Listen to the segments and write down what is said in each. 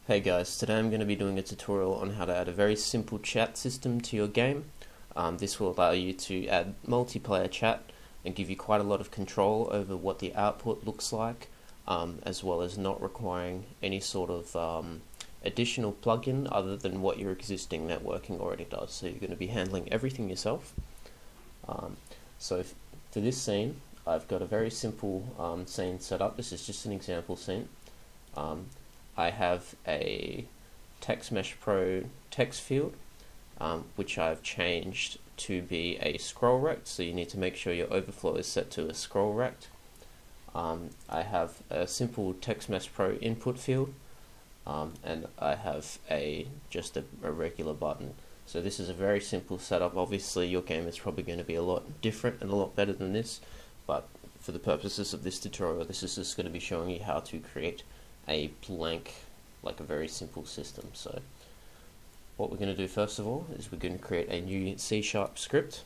Hey guys, today I'm going to be doing a tutorial on how to add a very simple chat system to your game. This will allow you to add multiplayer chat and give you quite a lot of control over what the output looks like, as well as not requiring any sort of additional plugin other than what your existing networking already does. So you're going to be handling everything yourself. For this scene, I've got a very simple scene set up. This is just an example scene. I have a TextMesh Pro text field, which I've changed to be a scroll rect, so you need to make sure your overflow is set to a scroll rect. I have a simple TextMesh Pro input field, and I have just a regular button. So this is a very simple setup. Obviously your game is probably going to be a lot different and a lot better than this, but for the purposes of this tutorial, this is just going to be showing you how to create a blank, like a very simple system. So what we're going to do first of all is we're going to create a new C# script,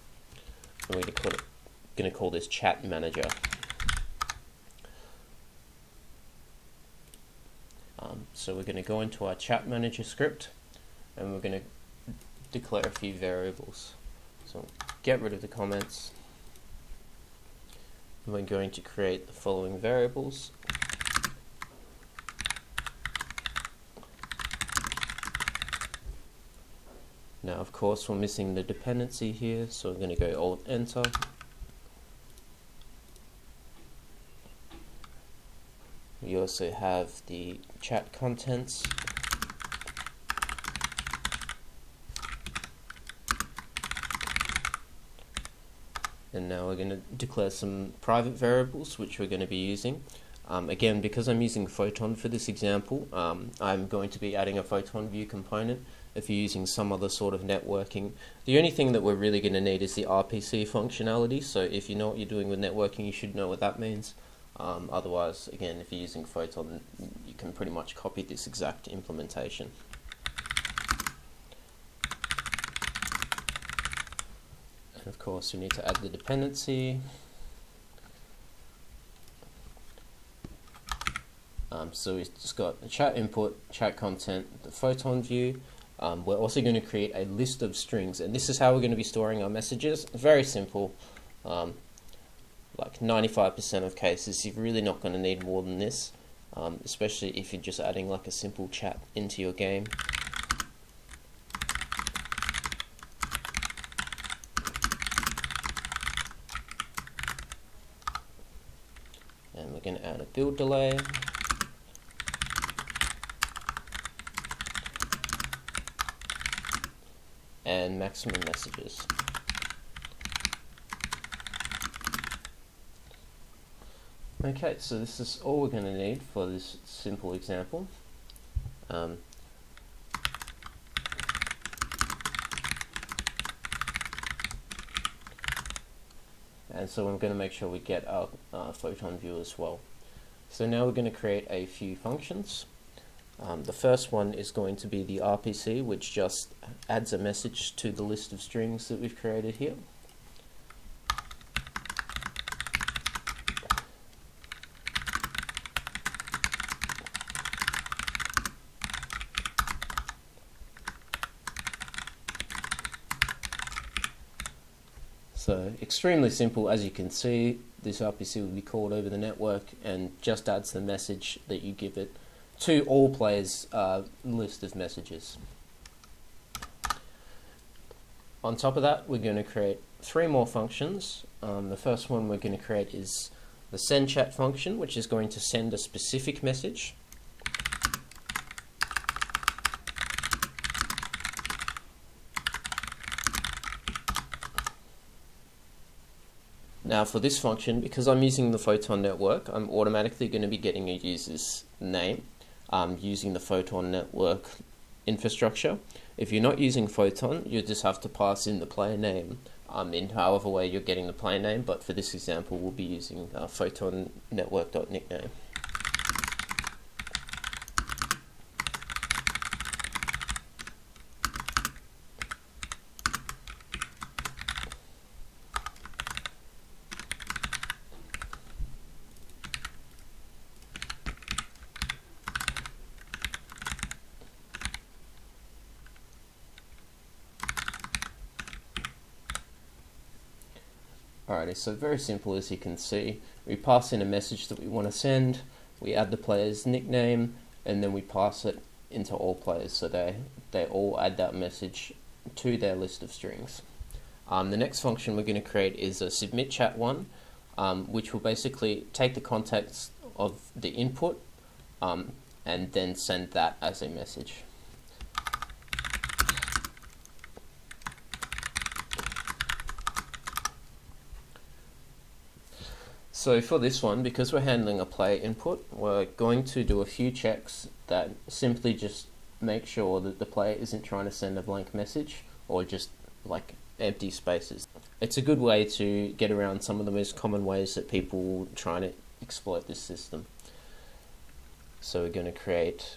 and we're going to call this Chat Manager. So we're going to go into our Chat Manager script, and we're going to declare a few variables. So get rid of the comments, and we're going to create the following variables. Now, of course, we're missing the dependency here, so we're going to go Alt-Enter. We also have the chat contents. And now we're going to declare some private variables, which we're going to be using. Again, because I'm using Photon for this example, I'm going to be adding a Photon view component. If you're using some other sort of networking, the only thing that we're really going to need is the RPC functionality. So if you know what you're doing with networking, you should know what that means. Otherwise, again, if you're using Photon, you can pretty much copy this exact implementation. And of course, we need to add the dependency. So we've just got the chat input, chat content, the Photon view. We're also going to create a list of strings, and this is how we're going to be storing our messages. Very simple. Like 95% of cases, you're really not going to need more than this, especially if you're just adding like a simple chat into your game. And we're going to add a build delay. And maximum messages. Okay, so this is all we're going to need for this simple example. And so I'm going to make sure we get our Photon view as well. So now we're going to create a few functions. The first one is going to be the RPC, which just adds a message to the list of strings that we've created here. So extremely simple. As you can see, this RPC will be called over the network and just adds the message that you give it to all players' list of messages. On top of that, we're going to create 3 more functions. The first one we're going to create is the SendChat function, which is going to send a specific message. Now for this function, because I'm using the Photon network, I'm automatically going to be getting a user's name using the Photon network infrastructure. If you're not using Photon, you just have to pass in the player name in however way you're getting the player name, but for this example we'll be using Photon network.nickname. Alrighty, so very simple as you can see. We pass in a message that we want to send, we add the player's nickname, and then we pass it into all players, so they all add that message to their list of strings. The next function we're going to create is a SubmitChat one, which will basically take the context of the input and then send that as a message. So for this one, because we're handling a player input, we're going to do a few checks that simply just make sure that the player isn't trying to send a blank message or just like empty spaces. It's a good way to get around some of the most common ways that people try to exploit this system. So we're going to create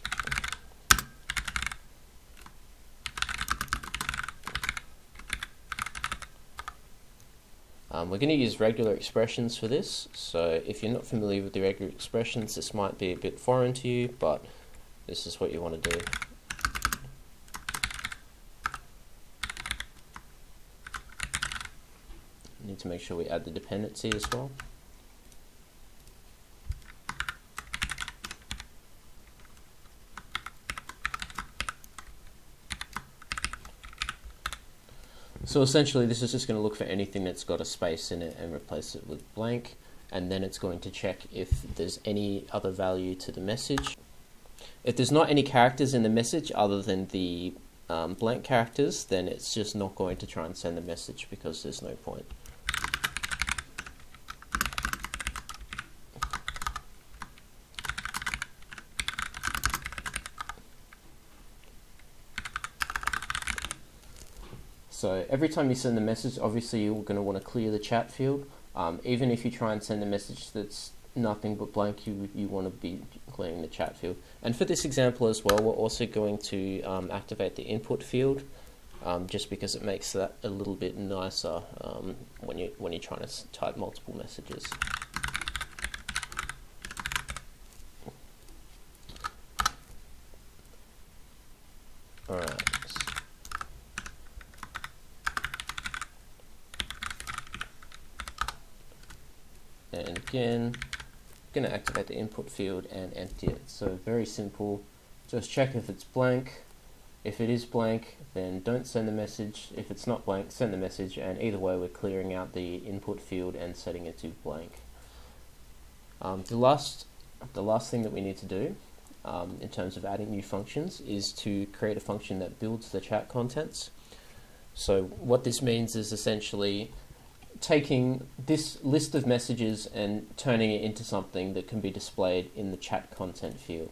we're going to use regular expressions for this, so if you're not familiar with the regular expressions, this might be a bit foreign to you, but this is what you want to do. You need to make sure we add the dependency as well. So essentially this is just going to look for anything that's got a space in it and replace it with blank, and then it's going to check if there's any other value to the message. If there's not any characters in the message other than the blank characters, then it's just not going to try and send the message because there's no point. So every time you send the message, obviously you're going to want to clear the chat field. Even if you try and send a message that's nothing but blank, you want to be clearing the chat field. And for this example as well, we're also going to activate the input field, just because it makes that a little bit nicer when you're trying to type multiple messages. All right. And again, I'm going to activate the input field and empty it. So very simple, just check if it's blank. If it is blank, then don't send the message. If it's not blank, send the message, and either way we're clearing out the input field and setting it to blank. The last thing that we need to do in terms of adding new functions is to create a function that builds the chat contents. So what this means is essentially taking this list of messages and turning it into something that can be displayed in the chat content field.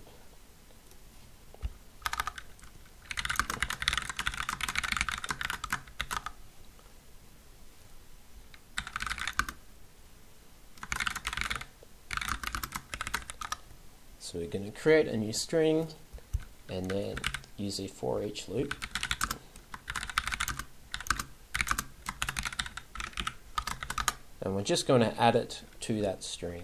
So we're going to create a new string and then use a for each loop. And we're just going to add it to that string.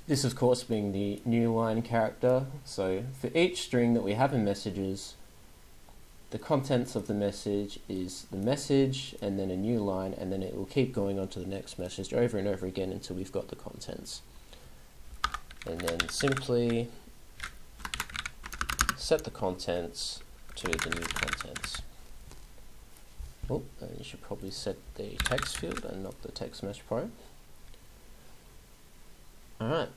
This, of course, being the new line character. So for each string that we have in messages, the contents of the message is the message and then a new line, and then it will keep going on to the next message over and over again until we've got the contents. And then simply set the contents to the new contents. Oh, and you should probably set the text field and not the text mesh pro. Alright,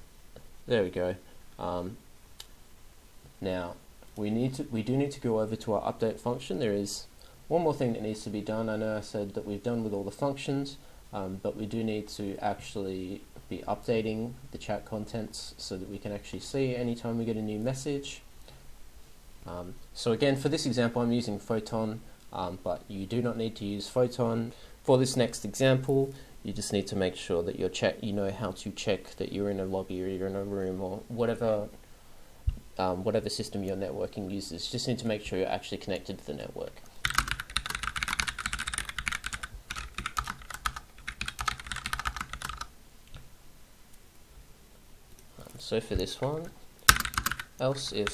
there we go. Now we do need to go over to our update function. There is one more thing that needs to be done. I know I said that we've done with all the functions, but we do need to actually be updating the chat contents so that we can actually see anytime we get a new message. So again, for this example, I'm using Photon, but you do not need to use Photon. For this next example, you just need to make sure that you know how to check that you're in a lobby or you're in a room or whatever system your networking uses. You just need to make sure you're actually connected to the network. So for this one, else if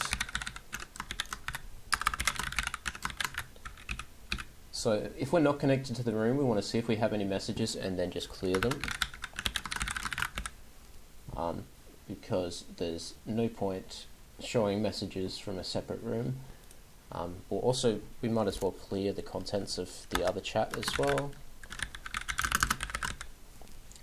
So if we're not connected to the room, we want to see if we have any messages and then just clear them. Because there's no point showing messages from a separate room. Or also, we might as well clear the contents of the other chat as well.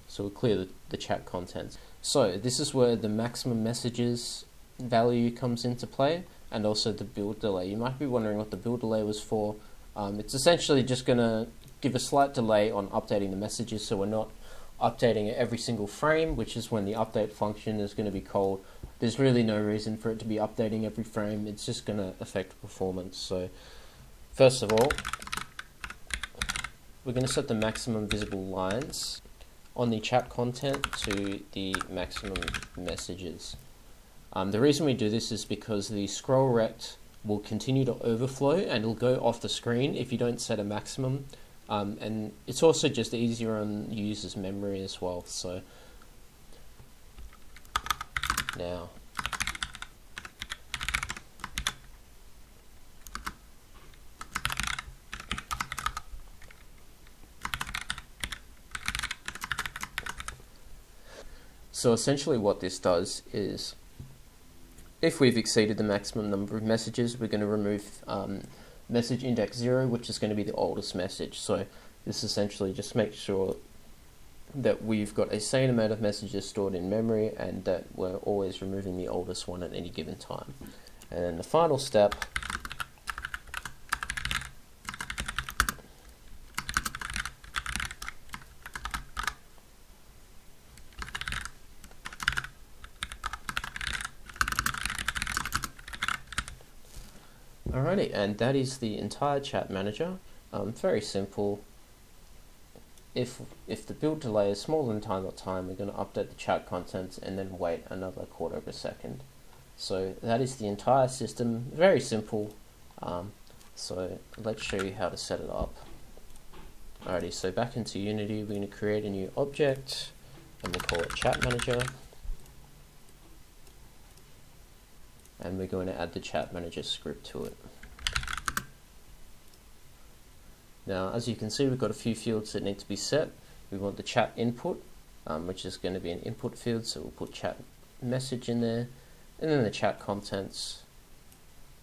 So we'll clear the chat contents. So this is where the maximum messages value comes into play, and also the build delay. You might be wondering what the build delay was for. It's essentially just going to give a slight delay on updating the messages, so we're not updating at every single frame, which is when the update function is going to be called. There's really no reason for it to be updating every frame. It's just going to affect performance. So first of all, we're going to set the maximum visible lines on the chat content to the maximum messages. The reason we do this is because the scroll rect will continue to overflow and it'll go off the screen if you don't set a maximum. And it's also just easier on users' memory as well. So now so essentially what this does is, if we've exceeded the maximum number of messages, we're going to remove message index 0, which is going to be the oldest message. So this essentially just makes sure that we've got a same amount of messages stored in memory and that we're always removing the oldest one at any given time. And then the final step Alrighty, and that is the entire chat manager. Very simple. If the build delay is smaller than time.time, we're going to update the chat contents and then wait another quarter of a second. So that is the entire system. Very simple. So let's show you how to set it up. Alrighty, so back into Unity, we're going to create a new object and we'll call it Chat Manager. And we're going to add the Chat Manager script to it. Now, as you can see, we've got a few fields that need to be set. We want the chat input, which is going to be an input field, so we'll put chat message in there, and then the chat contents,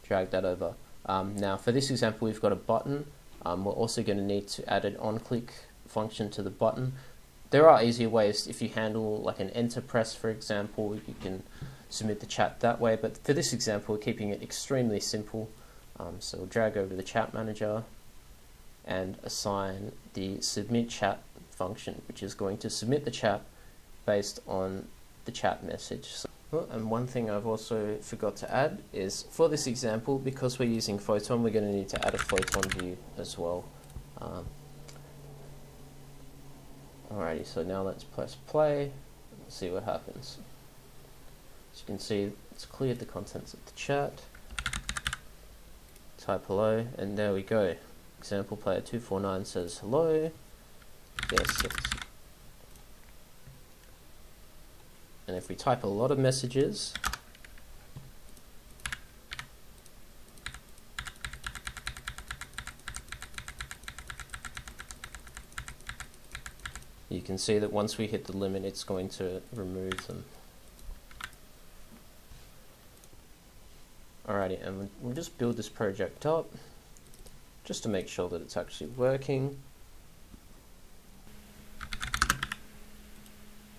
drag that over. Now, for this example, we've got a button. We're also going to need to add an on-click function to the button. There are easier ways. If you handle like an enter press, for example, you can submit the chat that way, but for this example, we're keeping it extremely simple. So we'll drag over the chat manager and assign the SubmitChat function, which is going to submit the chat based on the chat message. So, and one thing I've also forgot to add is, for this example, because we're using Photon, we're going to need to add a Photon view as well. Alrighty, so now let's press play and see what happens. As you can see, it's cleared the contents of the chat. Type hello, and there we go. Example player 249 says hello. Yes. And if we type a lot of messages, you can see that once we hit the limit, it's going to remove them. Alrighty, and we'll just build this project up just to make sure that it's actually working.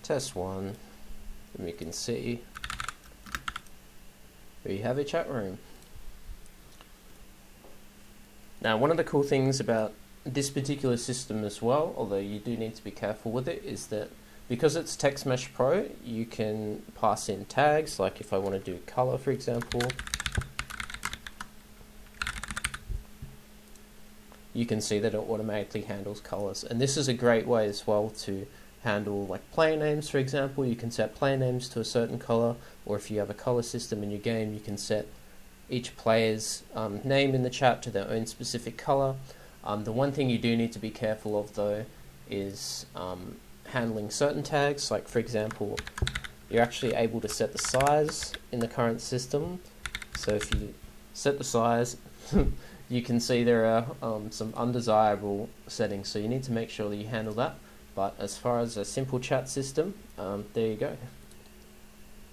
Test 1, and we can see we have a chat room. Now, one of the cool things about this particular system as well, although you do need to be careful with it, is that because it's Text Mesh Pro, you can pass in tags, like if I want to do color, for example. You can see that it automatically handles colors, and this is a great way as well to handle like player names. For example, you can set player names to a certain color, or if you have a color system in your game, you can set each player's name in the chat to their own specific color. The one thing you do need to be careful of though is handling certain tags, like for example, you're actually able to set the size in the current system. So if you set the size you can see there are some undesirable settings, so you need to make sure that you handle that. But as far as a simple chat system, there you go.